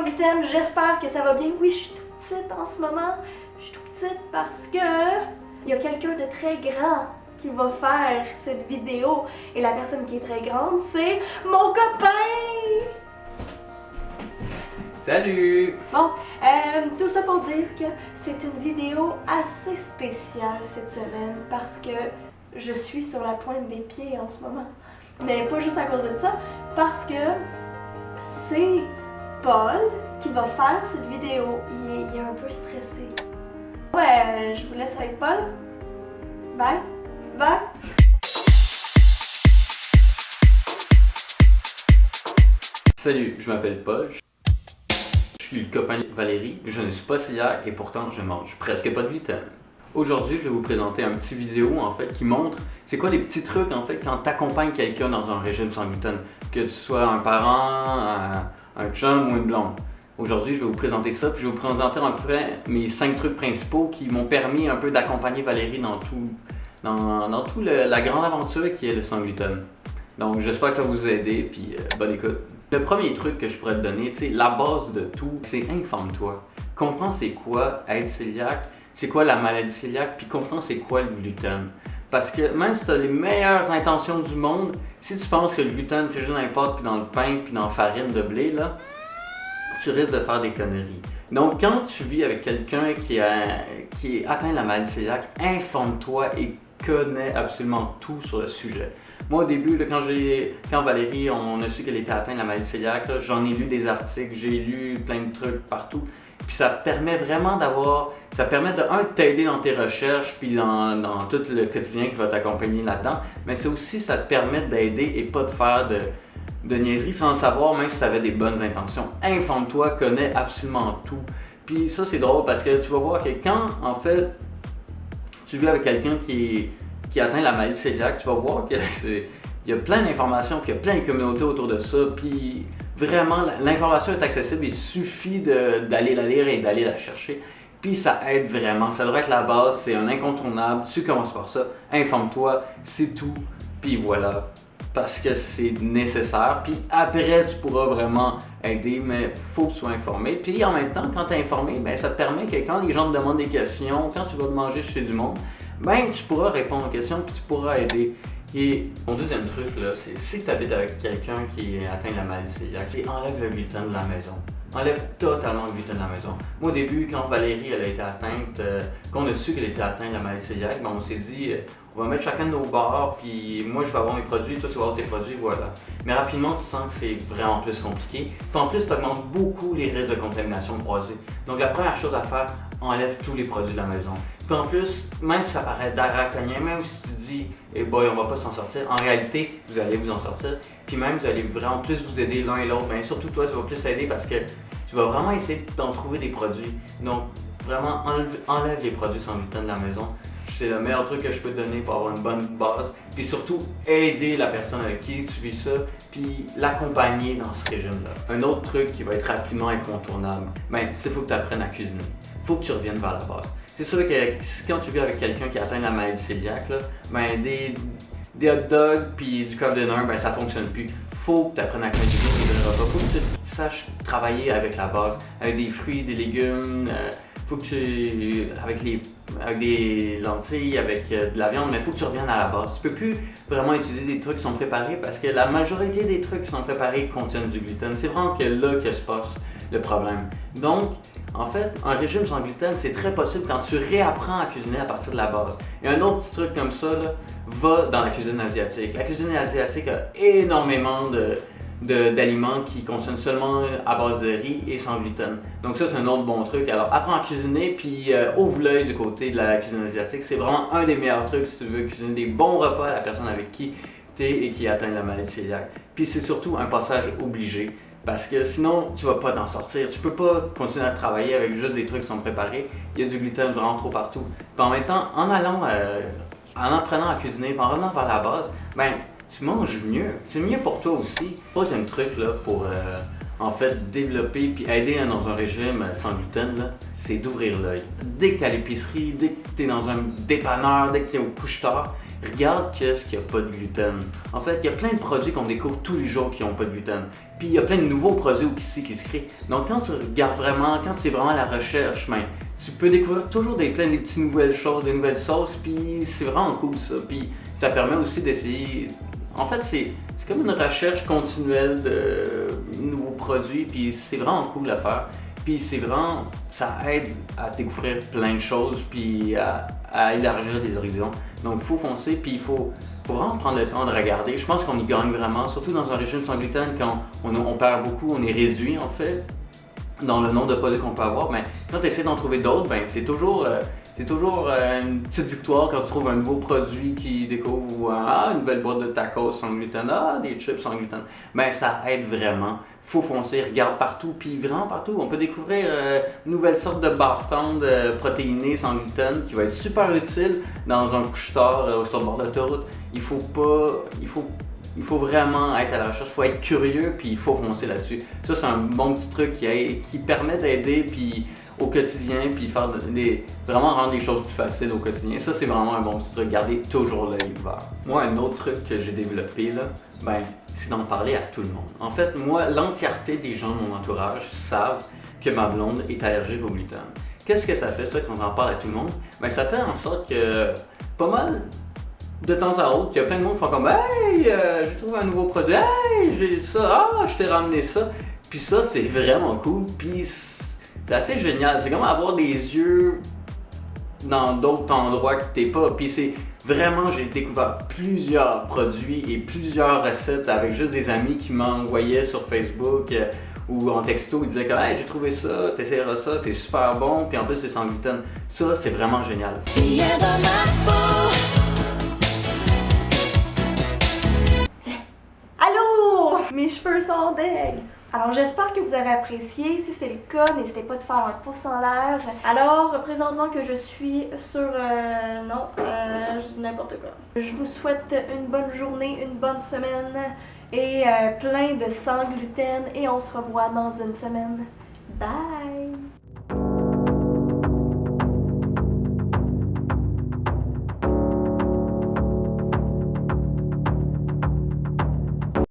gluten, j'espère que ça va bien. Oui, je suis toute petite en ce moment. Je suis toute petite parce que il y a quelqu'un de très grand qui va faire cette vidéo. Et la personne qui est très grande, c'est mon copain! Salut! Bon, tout ça pour dire que c'est une vidéo assez spéciale cette semaine parce que je suis sur la pointe des pieds en ce moment. Mais pas juste à cause de ça, parce que c'est Paul qui va faire cette vidéo. Il est un peu stressé. Ouais, je vous laisse avec Paul. Bye! Bye! Salut, je m'appelle Paul. Je suis le copain de Valérie. Je ne suis pas cœliaque et pourtant je mange presque pas de gluten. Aujourd'hui, je vais vous présenter un petit vidéo en fait qui montre c'est quoi les petits trucs en fait quand tu accompagnes quelqu'un dans un régime sans gluten, que tu sois un parent, un chum ou une blonde. Aujourd'hui, je vais vous présenter ça, puis je vais vous présenter un peu mes 5 trucs principaux qui m'ont permis un peu d'accompagner Valérie dans tout la grande aventure qui est le sans gluten. Donc j'espère que ça va vous aider, puis bonne écoute. Le premier truc que je pourrais te donner, tu sais, la base de tout, c'est informe-toi. Comprends c'est quoi être cœliaque, c'est quoi la maladie cœliaque, puis comprends c'est quoi le gluten. Parce que même si tu as les meilleures intentions du monde, si tu penses que le gluten c'est juste dans les pâtes, puis dans le pain, puis dans la farine de blé, là, tu risques de faire des conneries. Donc quand tu vis avec quelqu'un qui est atteint de la maladie cœliaque, informe-toi et connais absolument tout sur le sujet. Moi au début, là, quand Valérie, on a su qu'elle était atteinte de la maladie cœliaque, j'en ai lu des articles, j'ai lu plein de trucs partout. Puis ça te permet vraiment ça permet de t'aider dans tes recherches, puis dans tout le quotidien qui va t'accompagner là-dedans. Mais c'est aussi, ça te permet d'aider et pas de faire de niaiseries sans le savoir, même si tu avais des bonnes intentions. Informe-toi, connais absolument tout. Puis ça c'est drôle parce que tu vas voir que quand en fait tu vis avec quelqu'un qui atteint la maladie cœliaque, tu vas voir qu'il y a plein d'informations, qu'il y a plein de communautés autour de ça, puis vraiment l'information est accessible, il suffit d'aller la lire et d'aller la chercher, puis ça aide vraiment, ça devrait être la base, c'est un incontournable, tu commences par ça, informe-toi, c'est tout, puis voilà, parce que c'est nécessaire, puis après tu pourras vraiment aider, mais faut que tu sois informé, puis en même temps, quand tu es informé, ben, ça te permet que quand les gens te demandent des questions, quand tu vas te manger chez du monde, ben tu pourras répondre aux questions, puis tu pourras aider. Et mon deuxième truc, là, c'est si tu habites avec quelqu'un qui est atteint de la maladie cœliaque, c'est enlève le gluten de la maison. Enlève totalement le gluten de la maison. Moi, au début, quand Valérie elle a été atteinte, qu'on a su qu'elle était atteinte de la maladie cœliaque, ben, on s'est dit, on va mettre chacun de nos bars, puis moi, je vais avoir mes produits, toi, tu vas avoir tes produits, voilà. Mais rapidement, tu sens que c'est vraiment plus compliqué. Puis en plus, tu augmentes beaucoup les risques de contamination croisée. Donc, la première chose à faire, enlève tous les produits de la maison. Puis en plus, même si ça paraît draconien, même si tu dis « Eh boy, on va pas s'en sortir », en réalité, vous allez vous en sortir. Puis même, vous allez vraiment plus vous aider l'un et l'autre. Bien, surtout toi, tu vas plus aider parce que tu vas vraiment essayer d'en trouver des produits. Donc, vraiment, enlève les produits sans gluten de la maison. C'est le meilleur truc que je peux te donner pour avoir une bonne base. Puis surtout, aider la personne avec qui tu vis ça, puis l'accompagner dans ce régime-là. Un autre truc qui va être rapidement incontournable, ben, c'est qu'il faut que tu apprennes à cuisiner. Il faut que tu reviennes vers la base. C'est sûr que quand tu vis avec quelqu'un qui atteint la maladie cœliaque, là, ben des hot dogs puis du Kraft Dinner, ben ça fonctionne plus. Faut que tu apprennes à cuisiner tes repas. Faut que tu saches travailler avec la base, avec des fruits, des légumes. Faut que tu avec des lentilles, avec de la viande, mais faut que tu reviennes à la base. Tu peux plus vraiment utiliser des trucs qui sont préparés parce que la majorité des trucs qui sont préparés contiennent du gluten. C'est vraiment que là que se passe le problème. Donc, en fait, un régime sans gluten, c'est très possible quand tu réapprends à cuisiner à partir de la base. Et un autre petit truc comme ça, là, va dans la cuisine asiatique. La cuisine asiatique a énormément d'aliments qui contiennent seulement à base de riz et sans gluten. Donc ça, c'est un autre bon truc. Alors, apprends à cuisiner, puis ouvre l'œil du côté de la cuisine asiatique. C'est vraiment un des meilleurs trucs si tu veux cuisiner des bons repas à la personne avec qui tu es et qui atteint la maladie cœliaque. Puis c'est surtout un passage obligé. Parce que sinon, tu vas pas t'en sortir. Tu peux pas continuer à travailler avec juste des trucs qui sont préparés. Il y a du gluten vraiment trop partout. Puis en même temps, en apprenant à cuisiner, en revenant vers la base, ben tu manges mieux. C'est mieux pour toi aussi. Troisième truc là, pour en fait, développer puis aider dans un régime sans gluten, c'est d'ouvrir l'œil. Dès que tu es à l'épicerie, dès que tu es dans un dépanneur, dès que tu es au couche-tard, regarde qu'est-ce qu'il n'y a pas de gluten. En fait, il y a plein de produits qu'on découvre tous les jours qui n'ont pas de gluten. Puis il y a plein de nouveaux produits aussi qui se créent. Donc quand tu regardes vraiment, quand c'est vraiment la recherche, ben, tu peux découvrir toujours plein de petites nouvelles choses, des nouvelles sauces, puis c'est vraiment cool ça. Puis ça permet aussi d'essayer. En fait, c'est comme une recherche continuelle de nouveaux produits, puis c'est vraiment cool à faire. Puis c'est vraiment, ça aide à découvrir plein de choses, puis à élargir les horizons. Donc il faut foncer, puis il faut vraiment prendre le temps de regarder. Je pense qu'on y gagne vraiment, surtout dans un régime sans gluten, quand on perd beaucoup, on est réduit en fait dans le nombre de produits qu'on peut avoir. Mais quand tu essaies d'en trouver d'autres, ben, c'est toujours une petite victoire quand tu trouves un nouveau produit qui découvre ou une nouvelle boîte de tacos sans gluten, des chips sans gluten. Ben, ça aide vraiment. Faut foncer, regarde partout, puis vraiment partout. On peut découvrir une nouvelle sorte de bar tendre protéiné sans gluten qui va être super utile dans un couche-tard sur le bord de l'autoroute. Il faut vraiment être à la recherche, il faut être curieux, puis il faut foncer là-dessus. Ça, c'est un bon petit truc qui permet d'aider puis au quotidien, puis vraiment rendre les choses plus faciles au quotidien. Ça, c'est vraiment un bon petit truc, garder toujours l'œil ouvert. Moi, un autre truc que j'ai développé, c'est d'en parler à tout le monde. En fait, moi, l'entièreté des gens de mon entourage savent que ma blonde est allergique au gluten. Qu'est-ce que ça fait, ça, quand on en parle à tout le monde? Ben, ça fait en sorte que pas mal de temps à autre, il y a plein de monde qui font comme « Hey, j'ai trouvé un nouveau produit, hey, j'ai ça, je t'ai ramené ça. » Puis ça, c'est vraiment cool, puis c'est assez génial. C'est comme avoir des yeux dans d'autres endroits que t'es pas. Puis c'est vraiment, j'ai découvert plusieurs produits et plusieurs recettes avec juste des amis qui m'envoyaient sur Facebook ou en texto, ils disaient comme « Hey, j'ai trouvé ça, t'essaieras ça, c'est super bon, puis en plus c'est sans gluten. » Ça, c'est vraiment génial. Allô! Mes cheveux sont deg! Alors j'espère que vous avez apprécié. Si c'est le cas, n'hésitez pas de faire un pouce en l'air. Alors présentement que je suis sur... je dis n'importe quoi. Je vous souhaite une bonne journée, une bonne semaine et plein de sans gluten et on se revoit dans une semaine. Bye!